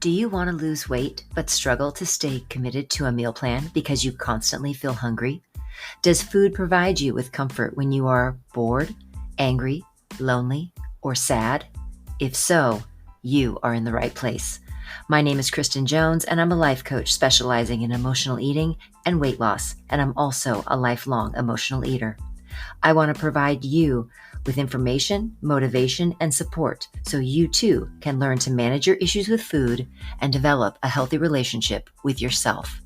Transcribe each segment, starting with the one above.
Do you want to lose weight but struggle to stay committed to a meal plan because you constantly feel hungry? Does food provide you with comfort when you are bored, angry, lonely, or sad? If so, you are in the right place. My name is Kristen Jones, and I'm a life coach specializing in emotional eating and weight loss, and I'm also a lifelong emotional eater. I want to provide you with information, motivation, and support so you too can learn to manage your issues with food and develop a healthy relationship with yourself.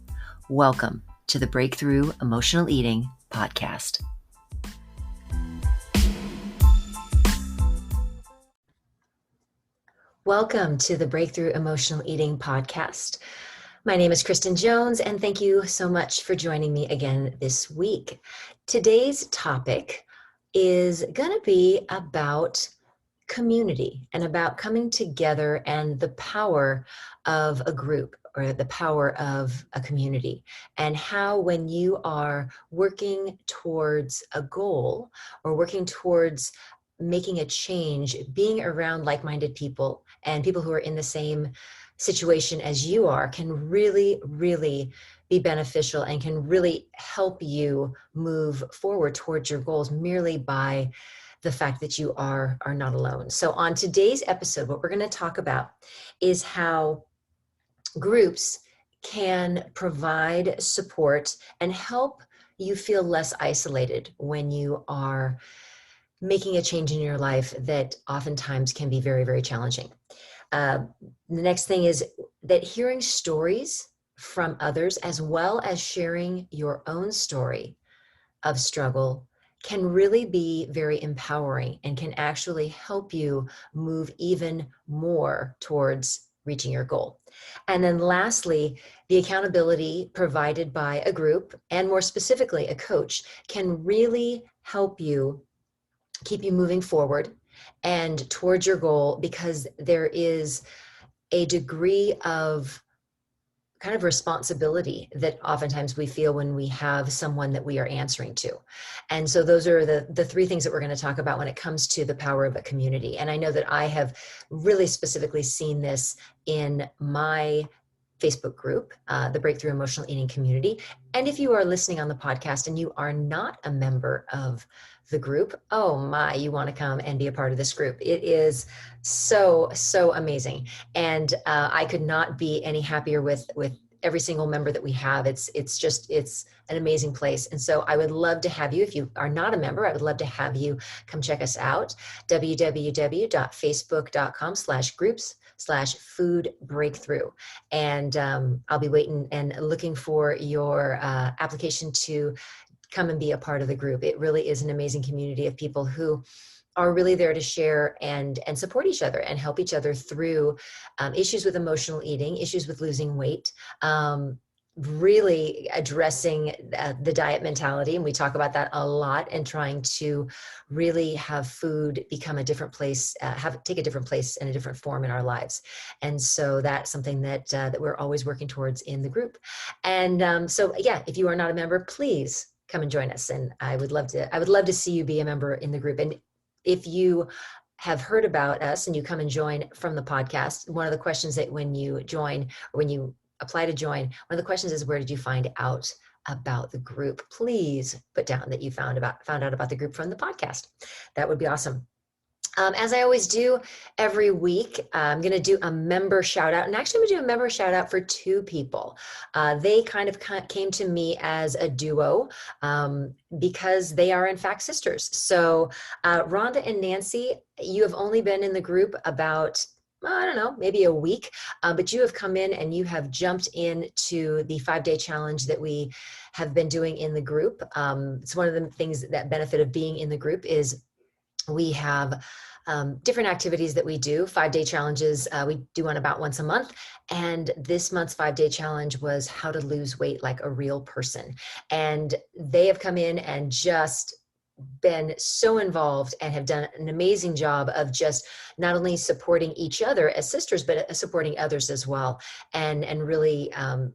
Welcome to the Breakthrough Emotional Eating Podcast. Welcome to the Breakthrough Emotional Eating Podcast. My name is Kristen Jones, and thank you so much for joining me again this week. Today's topic is going to be about community and about coming together and the power of a group or the power of a community, and how when you are working towards a goal or working towards making a change, being around like-minded people and people who are in the same situation as you are can really, really be beneficial and can really help you move forward towards your goals merely by the fact that you are not alone. So on today's episode, what we're going to talk about is how groups can provide support and help you feel less isolated when you are making a change in your life that oftentimes can be very, very challenging. The next thing is that hearing stories from others, as well as sharing your own story of struggle, can really be very empowering and can actually help you move even more towards reaching your goal. And then lastly, the accountability provided by a group, and more specifically a coach, can really help you keep you moving forward and towards your goal, because there is a degree of kind of responsibility that oftentimes we feel when we have someone that we are answering to. And so those are the three things that we're going to talk about when it comes to the power of a community. And I know that I have really specifically seen this in my Facebook group, the Breakthrough Emotional Eating Community. And if you are listening on the podcast and you are not a member of the group, oh my, you want to come and be a part of this group. It is so amazing. And I could not be any happier with every single member that we have. It's an amazing place. And so I would love to have you, if you are not a member, I would love to have you come check us out. www.facebook.com/groups/food breakthrough. And I'll be waiting and looking for your application to come and be a part of the group. It really is an amazing community of people who are really there to share and support each other and help each other through issues with emotional eating, issues with losing weight, really addressing the diet mentality. And we talk about that a lot, and trying to really have food become a different place, take a different place and a different form in our lives. And so that's something that we're always working towards in the group. And so yeah, if you are not a member, please come and join us. And I would love to see you be a member in the group. And if you have heard about us and you come and join from the podcast, one of the questions that when you join, or when you apply to join, one of the questions is, where did you find out about the group? Please put down that you found out about the group from the podcast. That would be awesome. As I always do every week, I'm going to do a member shout out, and actually I'm going to do a member shout out for two people. They kind of came to me as a duo because they are in fact sisters. So Rhonda and Nancy, you have only been in the group about, I don't know, maybe a week, but you have come in and you have jumped into the 5-day challenge that we have been doing in the group. It's one of the things that benefit of being in the group is we have different activities that we do, 5-day challenges. We do one about once a month. And this month's 5-day challenge was how to lose weight like a real person. And they have come in and just been so involved and have done an amazing job of just not only supporting each other as sisters, but supporting others as well. And really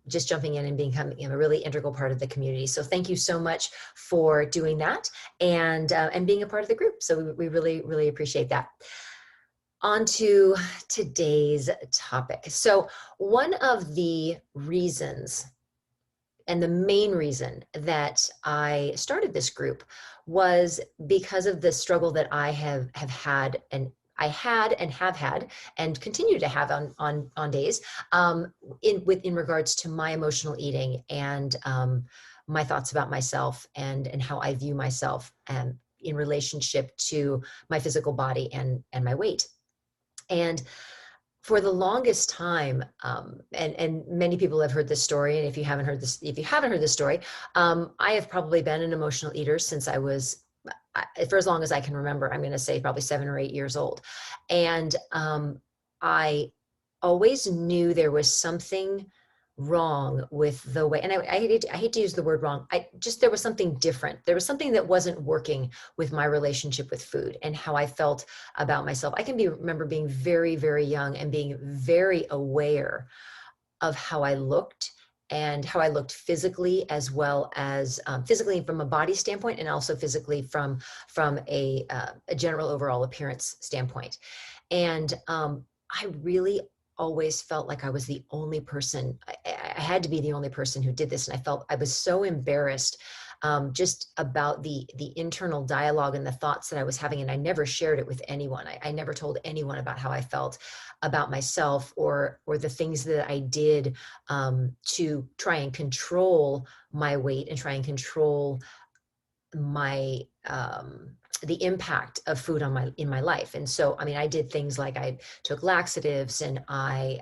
just jumping in and becoming a really integral part of the community. So thank you so much for doing that and being a part of the group. So we really, really appreciate that. On to today's topic. So, one of the reasons and the main reason that I started this group was because of the struggle that I have had and I had and have had and continue to have on days in regards to my emotional eating and my thoughts about myself and how I view myself in relationship to my physical body and my weight. And for the longest time, and many people have heard this story, and if you haven't heard this story, I have probably been an emotional eater since I was, for as long as I can remember. I'm going to say probably 7 or 8 years old, and I always knew there was something wrong with the way, and I hate to use the word wrong. There was something different. There was something that wasn't working with my relationship with food and how I felt about myself. Remember being very, very young and being very aware of how I looked and how I looked physically, as well as physically from a body standpoint, and also physically from a general overall appearance standpoint. And I really always felt like I was the only person. I had to be the only person who did this, and I felt I was so embarrassed just about the internal dialogue and the thoughts that I was having, and I never shared it with anyone. I never told anyone about how I felt about myself or the things that I did to try and control my weight and try and control my the impact of food in my life. And so, I mean, I did things like I took laxatives, and I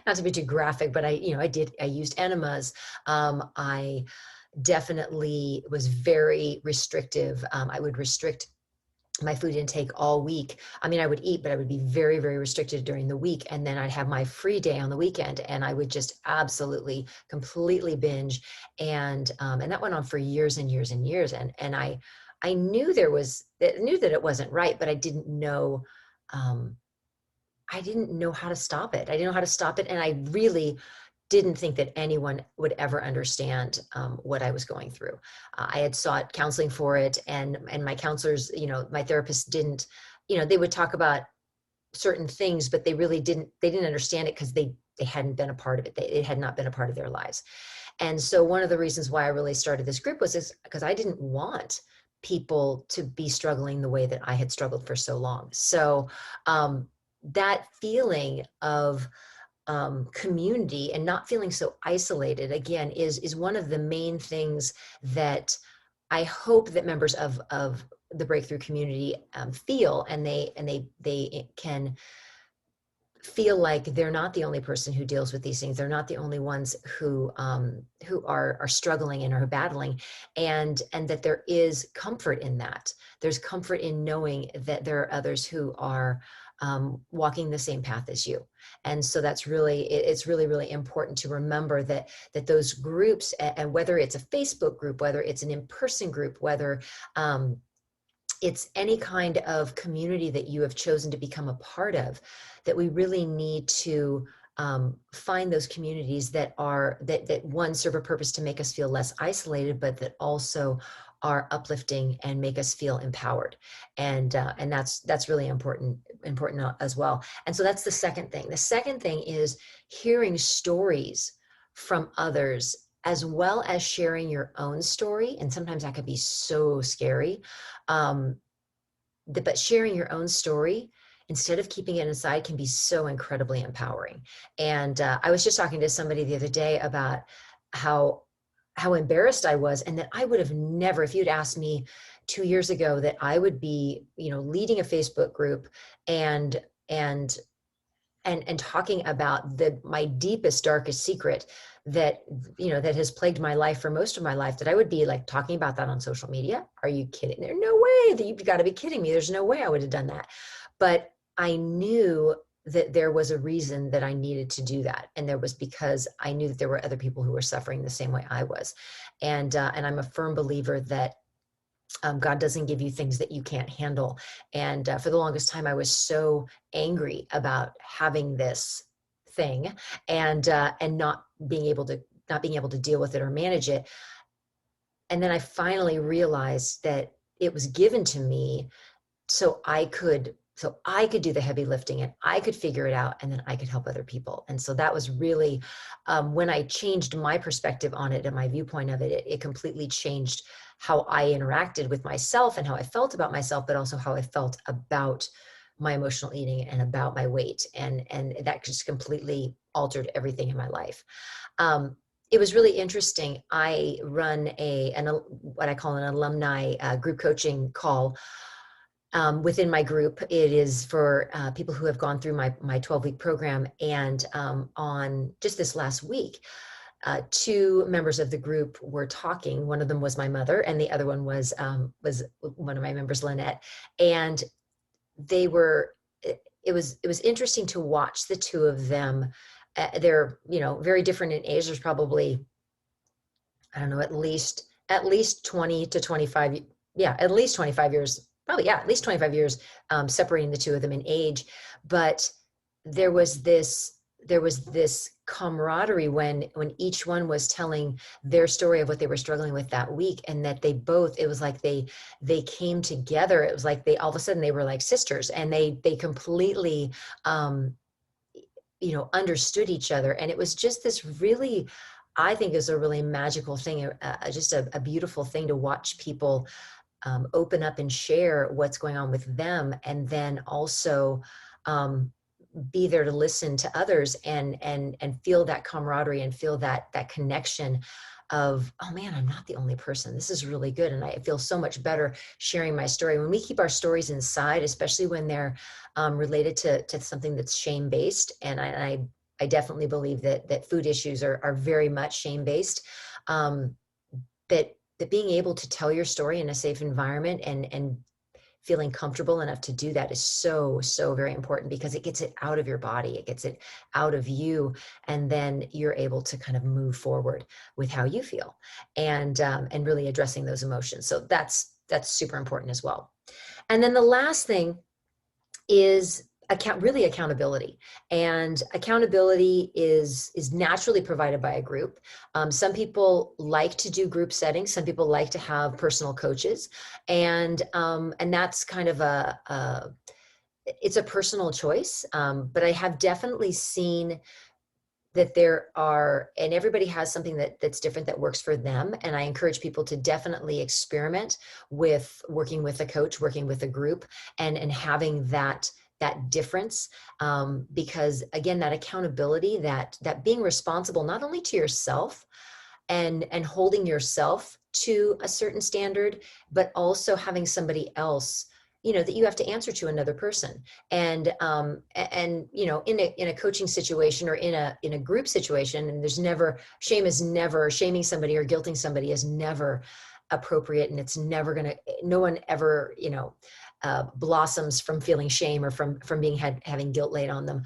not to be too graphic, but I used enemas. I definitely was very restrictive. I would restrict my food intake all week. I mean, I would eat, but I would be very, very restricted during the week. And then I'd have my free day on the weekend, and I would just absolutely, completely binge. And that went on for years and years and years. And I knew knew that it wasn't right, but um, I didn't know how to stop it. I didn't know how to stop it. And I really didn't think that anyone would ever understand what I was going through. I had sought counseling for it, and my counselors, my therapist didn't, they would talk about certain things, but they really didn't. They didn't understand it because they hadn't been a part of it. It had not been a part of their lives. And so one of the reasons why I really started this group was because I didn't want people to be struggling the way that I had struggled for so long. So that feeling of community and not feeling so isolated, again, is one of the main things that I hope that members of the breakthrough community feel, and they can feel like they're not the only person who deals with these things. They're not the only ones who are struggling and are battling, and that there is comfort in that. There's comfort in knowing that there are others who are walking the same path as you. And so it's really, really important to remember that those groups, and whether it's a Facebook group, whether it's an in-person group, whether it's any kind of community that you have chosen to become a part of, that we really need to find those communities that one, serve a purpose to make us feel less isolated, but that also are uplifting and make us feel empowered. And that's really important as well. And so that's the second thing. The second thing is hearing stories from others, as well as sharing your own story. And sometimes that could be so scary. But sharing your own story instead of keeping it inside can be so incredibly empowering. And I was just talking to somebody the other day about how embarrassed I was, and that I would have never, if you'd asked me 2 years ago that I would be, leading a Facebook group and talking about my deepest, darkest secret that has plagued my life for most of my life, that I would be like talking about that on social media. Are you kidding? There's no way. That you've got to be kidding me. There's no way I would have done that. But I knew that there was a reason that I needed to do that. And there was because I knew that there were other people who were suffering the same way I was. And I'm a firm believer that God doesn't give you things that you can't handle. And for the longest time, I was so angry about having this thing and not being able to deal with it or manage it. And then I finally realized that it was given to me so I could so I could do the heavy lifting and I could figure it out, and then I could help other people. And so that was really when I changed my perspective on it and my viewpoint of it, it completely changed how I interacted with myself and how I felt about myself, but also how I felt about my emotional eating and about my weight. And that just completely altered everything in my life. It was really interesting. I run what I call an alumni group coaching call within my group. It is for people who have gone through my 12-week program. And on just this last week, two members of the group were talking. One of them was my mother, and the other one was one of my members, Lynette. And they were. It was interesting to watch the two of them. They're very different in age. There's probably, I don't know, at least 20 to 25. Yeah, at least 25 years. Probably, yeah, at least 25 years separating the two of them in age. But there was this camaraderie when each one was telling their story of what they were struggling with that week, and that it was like they came together. It was like they all of a sudden they were like sisters, and they completely understood each other. And it was just this really, I think, is a really magical thing, just a beautiful thing to watch people open up and share what's going on with them, and then also be there to listen to others and feel that camaraderie and feel that connection of, oh man, I'm not the only person. This is really good. And I feel so much better sharing my story. When we keep our stories inside, especially when they're related to something that's shame-based, and I definitely believe that food issues are very much shame-based, that being able to tell your story in a safe environment and feeling comfortable enough to do that is so, so very important, because it gets it out of your body, it gets it out of you, and then you're able to kind of move forward with how you feel, and really addressing those emotions. So that's super important as well. And then the last thing is accountability. And accountability is naturally provided by a group. Some people like to do group settings. Some people like to have personal coaches, and that's kind of it's a personal choice. But I have definitely seen that and everybody has something that's different that works for them. And I encourage people to definitely experiment with working with a coach, working with a group, and having that difference, because again, that accountability, that being responsible not only to yourself and holding yourself to a certain standard, but also having somebody else, that you have to answer to, another person. And in a coaching situation or in a group situation, and shaming somebody or guilting somebody is never appropriate, and it's never no one ever blossoms from feeling shame or from having guilt laid on them.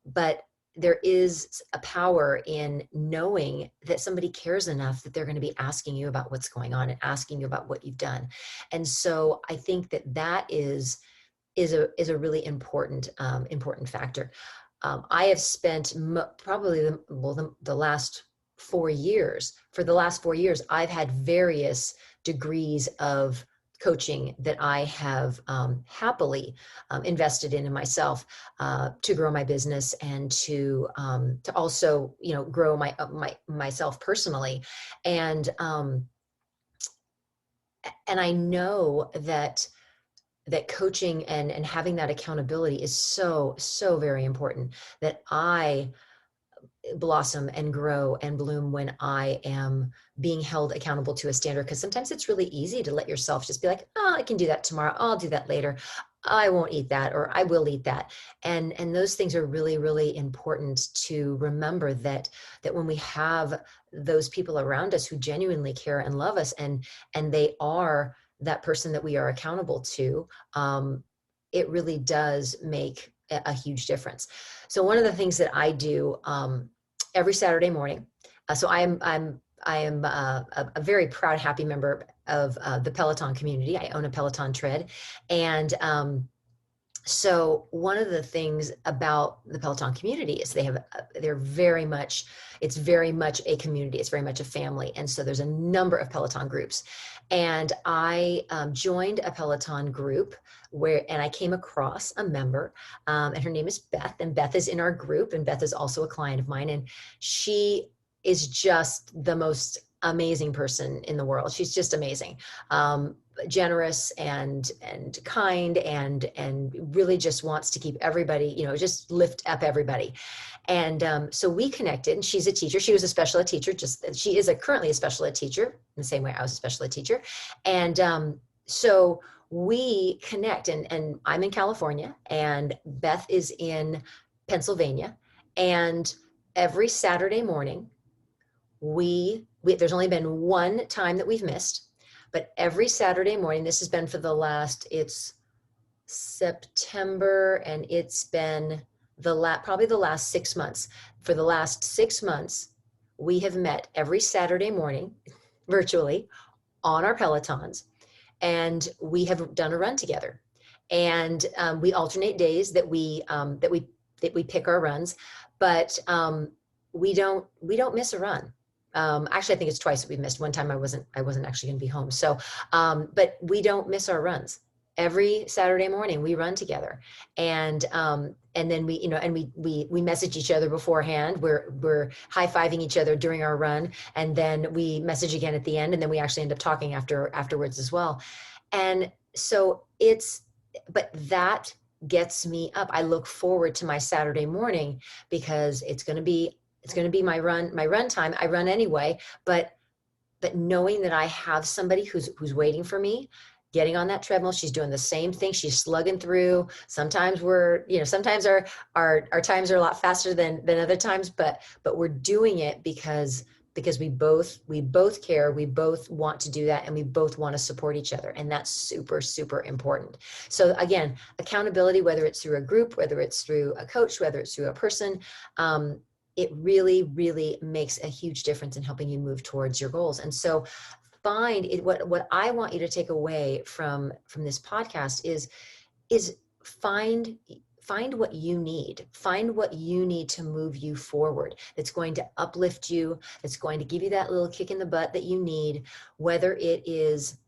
But there is a power in knowing that somebody cares enough that they're going to be asking you about what's going on and asking you about what you've done. And so I think that is a really important factor. I have spent probably the last 4 years. For the last 4 years, I've had various degrees of coaching that I have happily invested in myself, to grow my business and to also grow myself personally, and I know that coaching and having that accountability is so very important, that I blossom and grow and bloom when I am being held accountable to a standard. Because sometimes it's really easy to let yourself just be like, oh, I can do that tomorrow, I'll do that later, I won't eat that, or I will eat that. And those things are really, really important to remember, that when we have those people around us who genuinely care and love us, and they are that person that we are accountable to, it really does make a huge difference. So one of the things that I do every Saturday morning, so I am a very proud, happy member of the Peloton community. I own a Peloton tread, and So one of the things about the Peloton community is they're very much, it's very much a community. It's very much a family. And so there's a number of Peloton groups. And I joined a Peloton group and I came across a member, and her name is Beth, and Beth is in our group, and Beth is also a client of mine. And she is just the most amazing person in the world. She's just amazing. Generous and kind and really just wants to keep everybody, just lift up everybody. And so we connected, and she's a teacher. She was a special ed teacher, she is currently a special ed teacher in the same way I was a special ed teacher. And so we connect, and I'm in California and Beth is in Pennsylvania. And every Saturday morning, there's only been one time that we've missed. But every Saturday morning, this has been for it's September, and it's been probably the last 6 months. For the last 6 months, we have met every Saturday morning virtually on our Pelotons, and we have done a run together. And we alternate days that we pick our runs, but we don't miss a run. Actually, I think it's twice that we've missed. One time I wasn't actually going to be home. So, but we don't miss our runs. Every Saturday morning we run together, and then we message each other beforehand. We're high-fiving each other during our run, and then we message again at the end, and then we actually end up talking afterwards as well. And so but that gets me up. I look forward to my Saturday morning because it's going to be my run time. I run anyway, but knowing that I have somebody who's waiting for me, getting on that treadmill, she's doing the same thing. She's slugging through. Sometimes sometimes our times are a lot faster than other times, but we're doing it because we both care, we both want to do that, and we both want to support each other. And that's super, super important. So again, accountability, whether it's through a group, whether it's through a coach, whether it's through a person, it really, really makes a huge difference in helping you move towards your goals. And so what I want you to take away from this podcast is find what you need. Find what you need to move you forward. That's going to uplift you. That's going to give you that little kick in the butt that you need, whether it is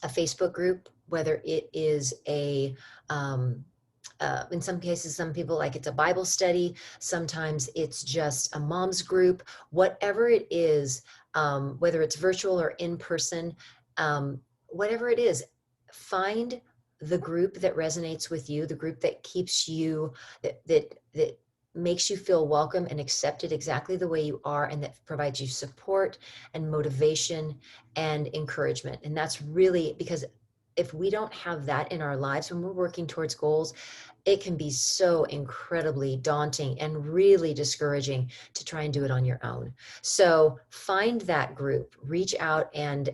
a Facebook group, whether it is in some cases, some people like it's a Bible study. Sometimes it's just a mom's group, whatever it is, whether it's virtual or in person, whatever it is, find the group that resonates with you, the group that keeps you, that makes you feel welcome and accepted exactly the way you are, and that provides you support and motivation and encouragement. And that's really, because if we don't have that in our lives when we're working towards goals, it can be so incredibly daunting and really discouraging to try and do it on your own. So find that group, reach out and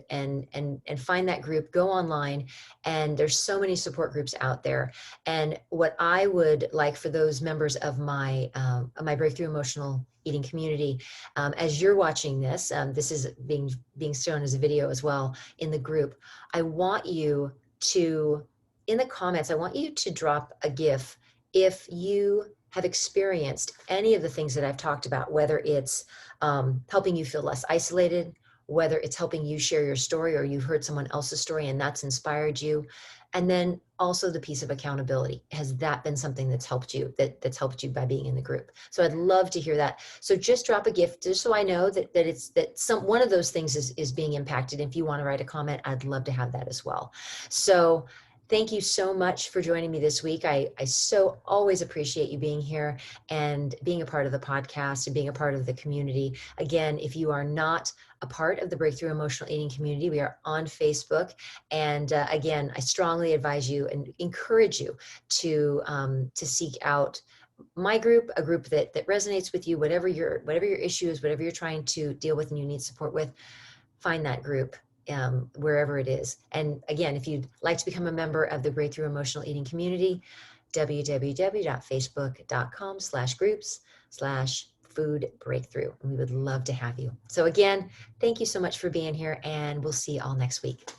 find that group, go online, and there's so many support groups out there. And what I would like for those members of my Breakthrough Emotional Eating community, as you're watching this, this is being shown as a video as well in the group. I want you to, in the comments, I want you to drop a GIF if you have experienced any of the things that I've talked about, whether it's helping you feel less isolated, whether it's helping you share your story, or you've heard someone else's story and that's inspired you. And then also the piece of accountability. Has that been something that's helped you, that's helped you by being in the group? So I'd love to hear that. So just drop a GIF just so I know that one of those things is being impacted. If you want to write a comment, I'd love to have that as well. So thank you so much for joining me this week. I so always appreciate you being here and being a part of the podcast and being a part of the community. Again, if you are not a part of the Breakthrough Emotional Eating community, we are on Facebook. And again, I strongly advise you and encourage you to seek out my group, a group that resonates with you, whatever your issue is, whatever you're trying to deal with and you need support with, find that group. Wherever it is. And again, if you'd like to become a member of the Breakthrough Emotional Eating community, www.facebook.com/groups/food breakthrough. And we would love to have you. So again, thank you so much for being here, and we'll see you all next week.